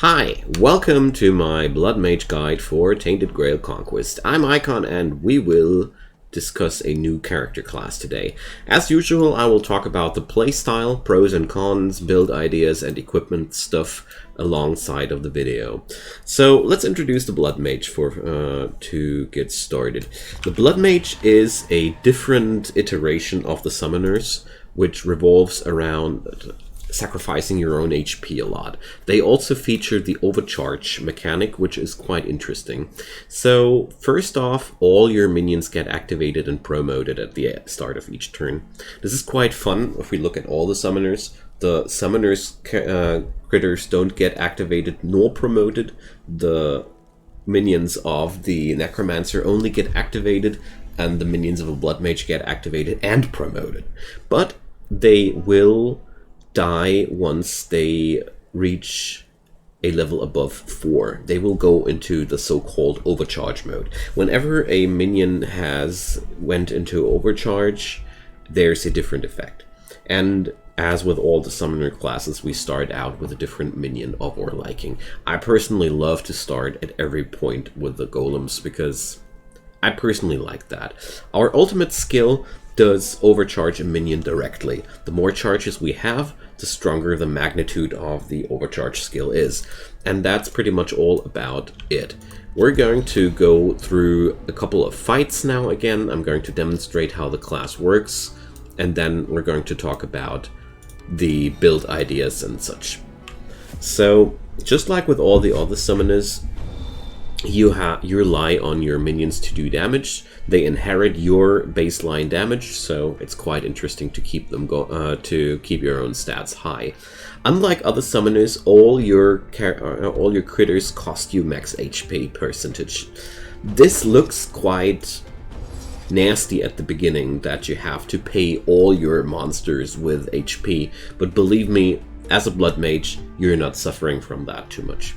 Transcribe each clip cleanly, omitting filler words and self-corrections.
Hi, welcome to my Blood Mage guide for Tainted Grail Conquest. I'm Icon and we will discuss a new character class today. As usual, I will talk about the playstyle, pros and cons, build ideas and equipment stuff alongside of the video. So let's introduce the Blood Mage to get started. The Blood Mage is a different iteration of the Summoners, which revolves around sacrificing your own HP a lot. They also feature the overcharge mechanic, which is quite interesting. So first off, all your minions get activated and promoted at the start of each turn. This is quite fun. If we look at all the summoners critters don't get activated nor promoted. The minions of the Necromancer only get activated, and the minions of a Blood Mage get activated and promoted. But they will die once they reach a level above 4. They will go into the so-called overcharge mode. Whenever a minion has went into overcharge, there's a different effect. And as with all the summoner classes, we start out with a different minion of our liking. I personally love to start at every point with the golems because I personally like that. Our ultimate skill does overcharge a minion directly. The more charges we have, the stronger the magnitude of the overcharge skill is. And that's pretty much all about it. We're going to go through a couple of fights now again. I'm going to demonstrate how the class works, and then we're going to talk about the build ideas and such. So, just like with all the other summoners, you rely on your minions to do damage. They inherit your baseline damage, so it's quite interesting to keep them to keep your own stats high. Unlike other summoners, all your critters cost you max HP percentage. This looks quite nasty at the beginning, that you have to pay all your monsters with HP, but believe me, as a Blood Mage, you're not suffering from that too much.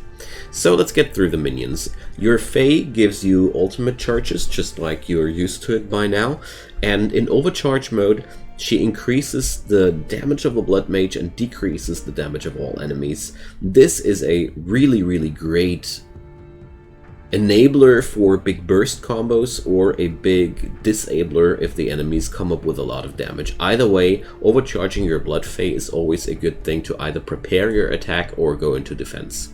So let's get through the minions. Your Fae gives you ultimate charges, just like you're used to it by now. And in overcharge mode, she increases the damage of a Blood Mage and decreases the damage of all enemies. This is a really great enabler for big burst combos or a big disabler if the enemies come up with a lot of damage. Either way, overcharging your Blood Fae is always a good thing to either prepare your attack or go into defense.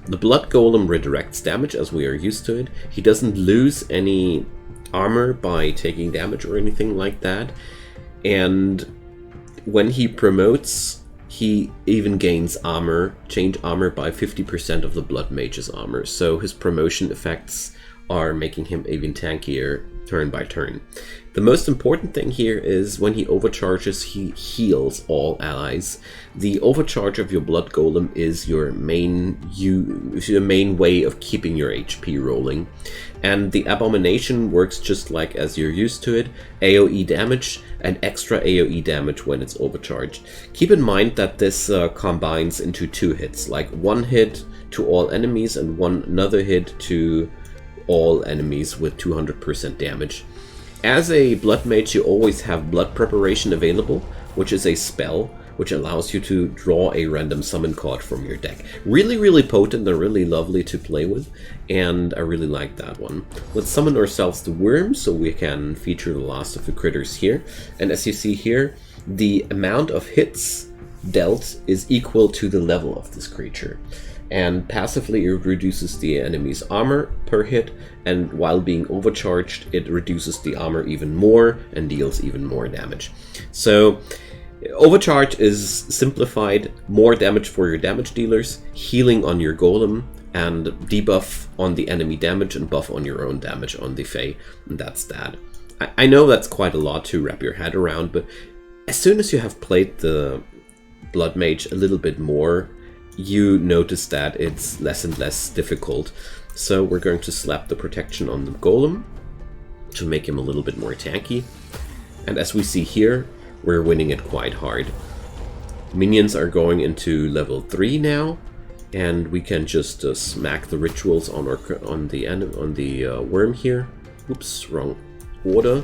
The Blood Golem redirects damage as we are used to it. He doesn't lose any armor by taking damage or anything like that. And when he promotes, he even gains armor, change armor by 50% of the Blood Mage's armor. So his promotion effects are making him even tankier turn by turn. The most important thing here is when he overcharges, he heals all allies. The overcharge of your Blood Golem is your main way of keeping your HP rolling. And the Abomination works just like as you're used to it. AoE damage and extra AoE damage when it's overcharged. Keep in mind that this combines into 2 hits, like 1 hit to all enemies and another hit to all enemies with 200% damage. As a Blood Mage, you always have Blood Preparation available, which is a spell which allows you to draw a random summon card from your deck. Really potent and really lovely to play with, and I really like that one. Let's summon ourselves the Worm so we can feature the last of the critters here. And as you see here, the amount of hits dealt is equal to the level of this creature. And passively it reduces the enemy's armor per hit, and while being overcharged it reduces the armor even more and deals even more damage. So overcharge is simplified: more damage for your damage dealers, healing on your golem, and debuff on the enemy damage and buff on your own damage on the Fae, and that's that. I know that's quite a lot to wrap your head around, but as soon as you have played the Blood Mage a little bit more, you notice that it's less and less difficult. So we're going to slap the protection on the golem to make him a little bit more tanky. And as we see here, we're winning it quite hard. Minions are going into level 3 now, and we can just smack the rituals on the worm here. Oops, wrong order.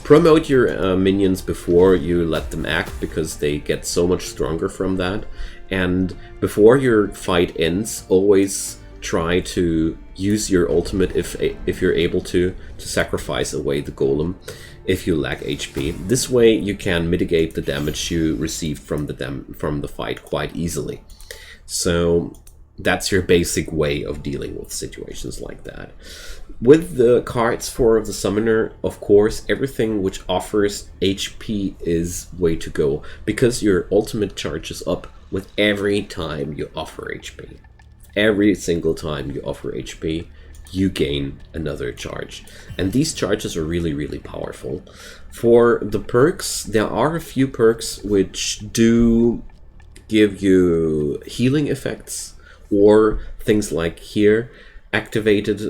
Promote your minions before you let them act, because they get so much stronger from that. And before your fight ends, always try to use your ultimate if you're able to sacrifice away the golem if you lack HP. This way you can mitigate the damage you received from the fight quite easily. So that's your basic way of dealing with situations like that. With the cards for the summoner, of course, everything which offers HP is way to go, because your ultimate charges up with every time you offer HP. Every single time you offer HP, you gain another charge. And these charges are really, really powerful. For the perks, there are a few perks which do give you healing effects, or things like here, activated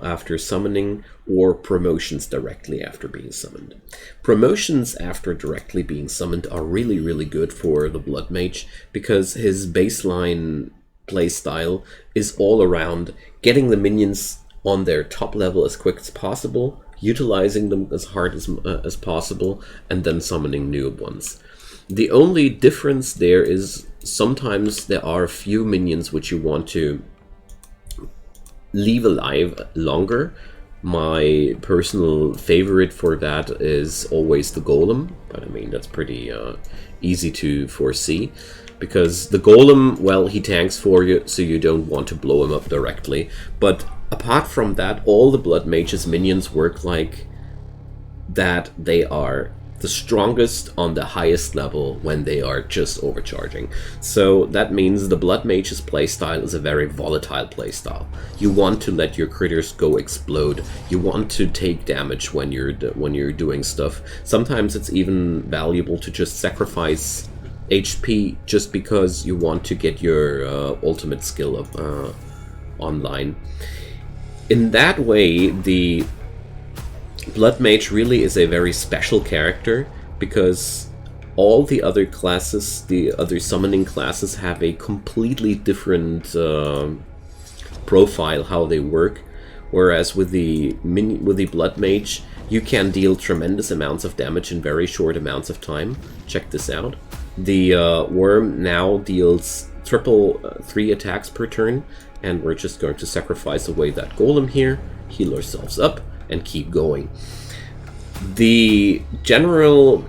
after summoning, or promotions directly after being summoned. Promotions after directly being summoned are really, really good for the Blood Mage, because his baseline playstyle is all around getting the minions on their top level as quick as possible, utilizing them as hard as possible, and then summoning new ones. The only difference there is sometimes there are a few minions which you want to leave alive longer. My personal favorite for that is always the golem, but I mean that's pretty easy to foresee, because the golem, well, he tanks for you, so you don't want to blow him up directly. But apart from that, all the Blood Mage's minions work like that. They are the strongest on the highest level when they are just overcharging. So that means the Blood Mage's playstyle is a very volatile playstyle. You want to let your critters go explode. You want to take damage when you're doing stuff. Sometimes it's even valuable to just sacrifice HP just because you want to get your ultimate skill up online. In that way, the Blood Mage really is a very special character, because all the other classes, the other summoning classes, have a completely different profile how they work. Whereas with the Blood Mage, you can deal tremendous amounts of damage in very short amounts of time. Check this out. The Worm now deals triple 3 attacks per turn, and we're just going to sacrifice away that golem here, heal ourselves up, and keep going. The general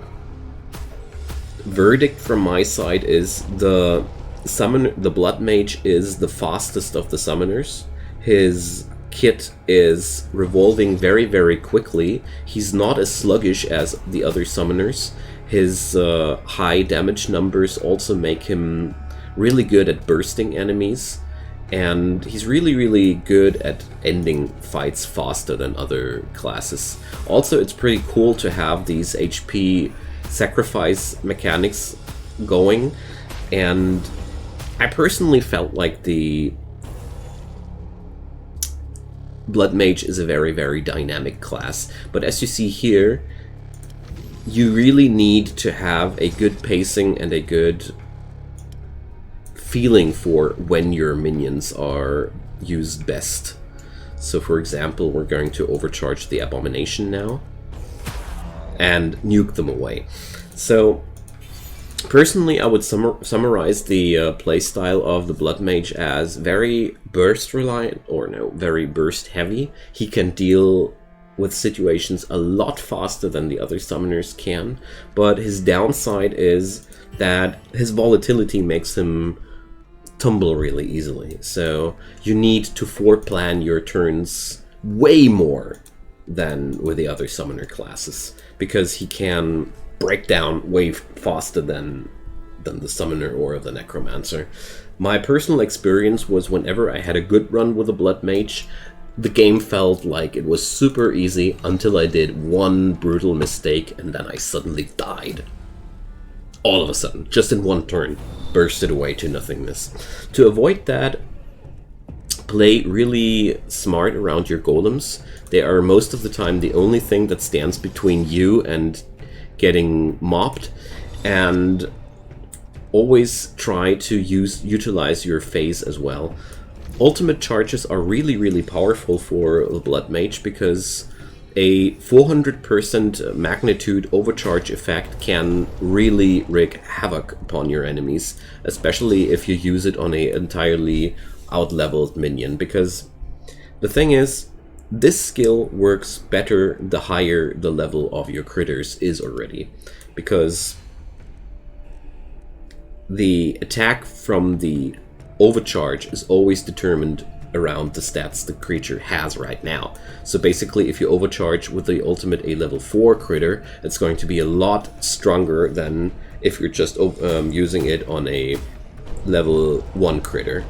verdict from my side is the Blood Mage is the fastest of the summoners. His kit is revolving very, very quickly. He's not as sluggish as the other summoners. His high damage numbers also make him really good at bursting enemies. And he's really, really good at ending fights faster than other classes. Also, it's pretty cool to have these HP sacrifice mechanics going. And I personally felt like the Blood Mage is a very, very dynamic class. But as you see here, you really need to have a good pacing and a good feeling for when your minions are used best. So for example, we're going to overcharge the Abomination now and nuke them away. So personally, I would summarize the playstyle of the Blood Mage as very burst reliant, or no, very burst heavy. He can deal with situations a lot faster than the other summoners can, but his downside is that his volatility makes him tumble really easily. So you need to foreplan your turns way more than with the other summoner classes, because he can break down way faster than the summoner or the necromancer. My personal experience was whenever I had a good run with a Blood Mage, the game felt like it was super easy until I did one brutal mistake and then I suddenly died. All of a sudden, just in one turn, bursted away to nothingness. To avoid that, play really smart around your golems. They are most of the time the only thing that stands between you and getting mopped, and always try to utilize your phase as well. Ultimate charges are really, really powerful for the Blood Mage, because a 400% magnitude overcharge effect can really wreak havoc upon your enemies, especially if you use it on a entirely out-leveled minion, because the thing is, this skill works better the higher the level of your critters is already, because the attack from the overcharge is always determined around the stats the creature has right now. So basically, if you overcharge with the ultimate a level 4 critter, it's going to be a lot stronger than if you're just using it on a level 1 critter.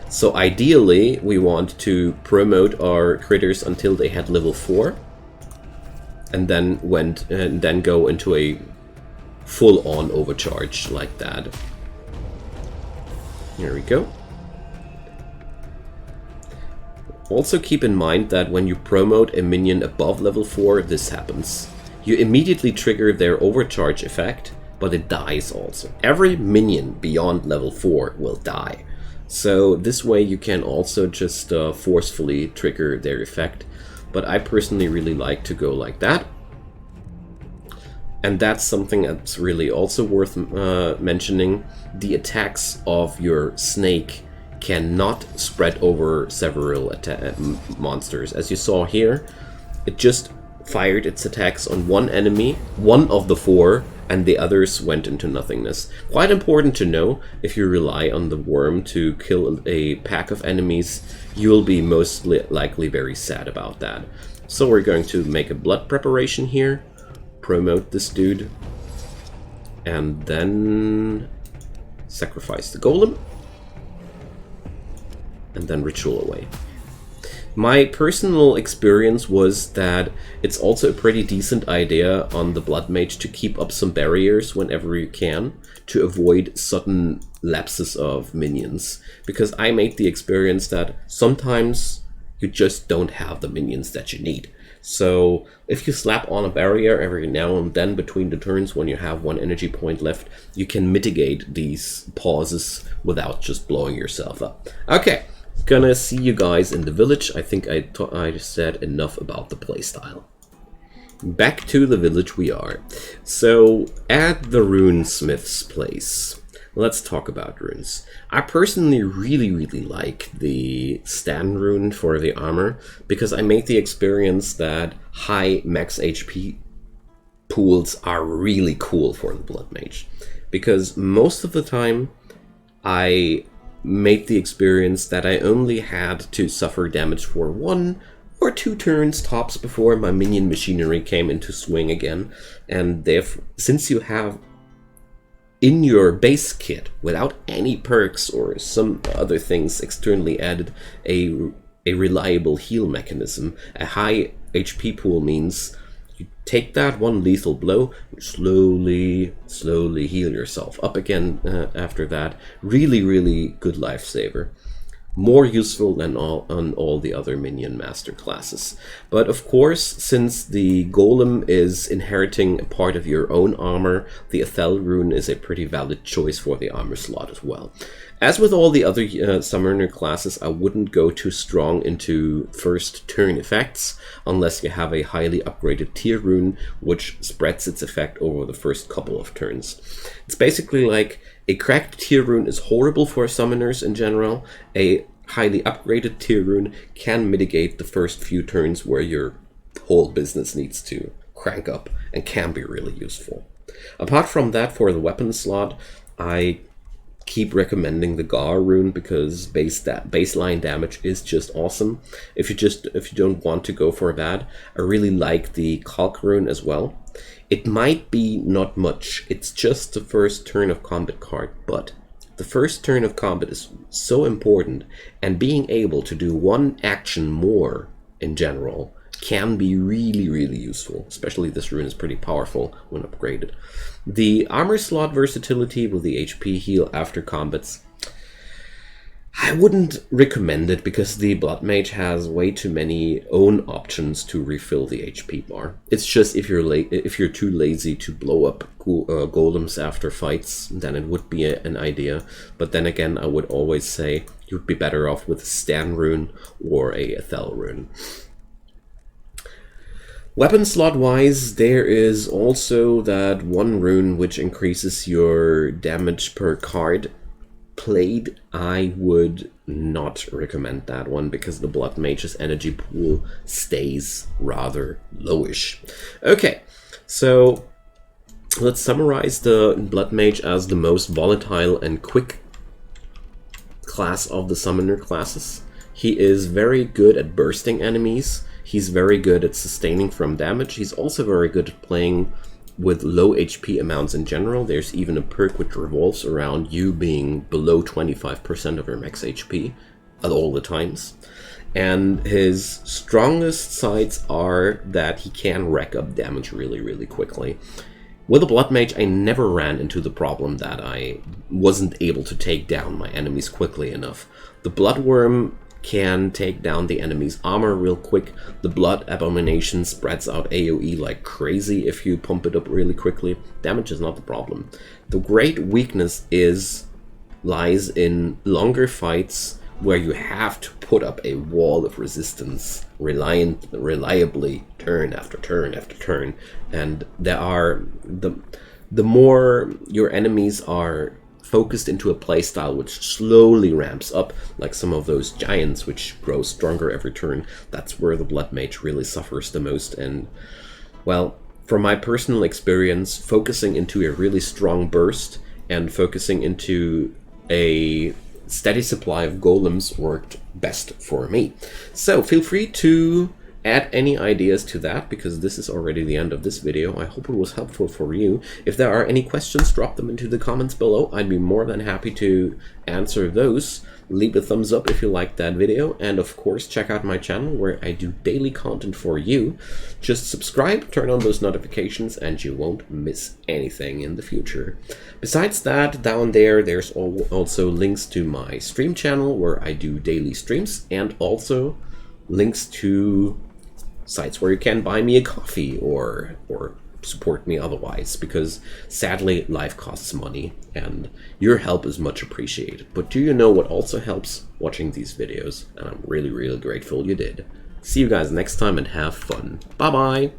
So ideally, we want to promote our critters until they had level 4, and then go into a full-on overcharge like that. Here we go. Also keep in mind that when you promote a minion above level 4, this happens. You immediately trigger their overcharge effect, but it dies also. Every minion beyond level 4 will die. So this way you can also just forcefully trigger their effect. But I personally really like to go like that. And that's something that's really also worth mentioning. The attacks of your snake cannot spread over several monsters. As you saw here, it just fired its attacks on one enemy, one of the 4, and the others went into nothingness. Quite important to know, if you rely on the worm to kill a pack of enemies, you'll be most likely very sad about that. So we're going to make a blood preparation here, promote this dude, and then sacrifice the golem, and then ritual away. My personal experience was that it's also a pretty decent idea on the Blood Mage to keep up some barriers whenever you can, to avoid sudden lapses of minions. Because I made the experience that sometimes you just don't have the minions that you need. So if you slap on a barrier every now and then between the turns when you have 1 energy point left, you can mitigate these pauses without just blowing yourself up. Okay. Gonna see you guys in the village. I think I said enough about the playstyle. Back to the village we are. So, at the runesmith's place, let's talk about runes. I personally really like the stand rune for the armor, because I made the experience that high max HP pools are really cool for the Blood Mage. Because most of the time, I made the experience that I only had to suffer damage for 1 or 2 turns tops before my minion machinery came into swing again. And therefore, since you have in your base kit, without any perks or some other things externally added, a reliable heal mechanism, a high HP pool means you take that 1 lethal blow, slowly heal yourself up again after that. Really good lifesaver. More useful than on all the other minion master classes. But of course, since the golem is inheriting a part of your own armor, the Ethel rune is a pretty valid choice for the armor slot as well. As with all the other summoner classes, I wouldn't go too strong into first turn effects unless you have a highly upgraded tier rune, which spreads its effect over the first couple of turns. It's basically like a cracked tier rune is horrible for summoners in general. A highly upgraded tier rune can mitigate the first few turns where your whole business needs to crank up and can be really useful. Apart from that, for the weapon slot, I keep recommending the Gar rune because baseline damage is just awesome. If you don't want to go for that, I really like the Calc rune as well. It might be not much, it's just the first turn of combat card, but the first turn of combat is so important, and being able to do 1 action more in general can be really useful. Especially this rune is pretty powerful when upgraded. The armor slot versatility with the HP heal after combats, I wouldn't recommend it because the Blood Mage has way too many own options to refill the HP bar. It's just if you're too lazy to blow up golems after fights, then it would be an idea. But then again, I would always say you'd be better off with a Stan rune or a Ethel rune. Weapon slot wise, there is also that one rune which increases your damage per card played. I would not recommend that one because the Blood Mage's energy pool stays rather lowish. Okay, so let's summarize the Blood Mage as the most volatile and quick class of the summoner classes. He is very good at bursting enemies. He's very good at sustaining from damage. He's also very good at playing with low HP amounts in general. There's even a perk which revolves around you being below 25% of your max HP at all the times. And his strongest sides are that he can rack up damage really, really quickly. With a Blood Mage, I never ran into the problem that I wasn't able to take down my enemies quickly enough. The Bloodworm can take down the enemy's armor real quick. The Blood Abomination spreads out AoE like crazy if you pump it up really quickly. Damage is not the problem. The great weakness lies in longer fights where you have to put up a wall of resistance reliably turn after turn after turn. And there are the more your enemies are focused into a playstyle which slowly ramps up, like some of those giants which grow stronger every turn, that's where the Blood Mage really suffers the most. And, well, from my personal experience, focusing into a really strong burst and focusing into a steady supply of golems worked best for me. So feel free to add any ideas to that, because this is already the end of this video. I hope it was helpful for you. If there are any questions, drop them into the comments below. I'd be more than happy to answer those. Leave a thumbs up if you liked that video, and of course check out my channel where I do daily content for you. Just subscribe, turn on those notifications, and you won't miss anything in the future. Besides that, down there's also links to my stream channel where I do daily streams, and also links to sites where you can buy me a coffee or support me otherwise, because sadly life costs money and your help is much appreciated. But do you know what also helps? Watching these videos, and I'm really, really grateful you did. See you guys next time and have fun. Bye bye.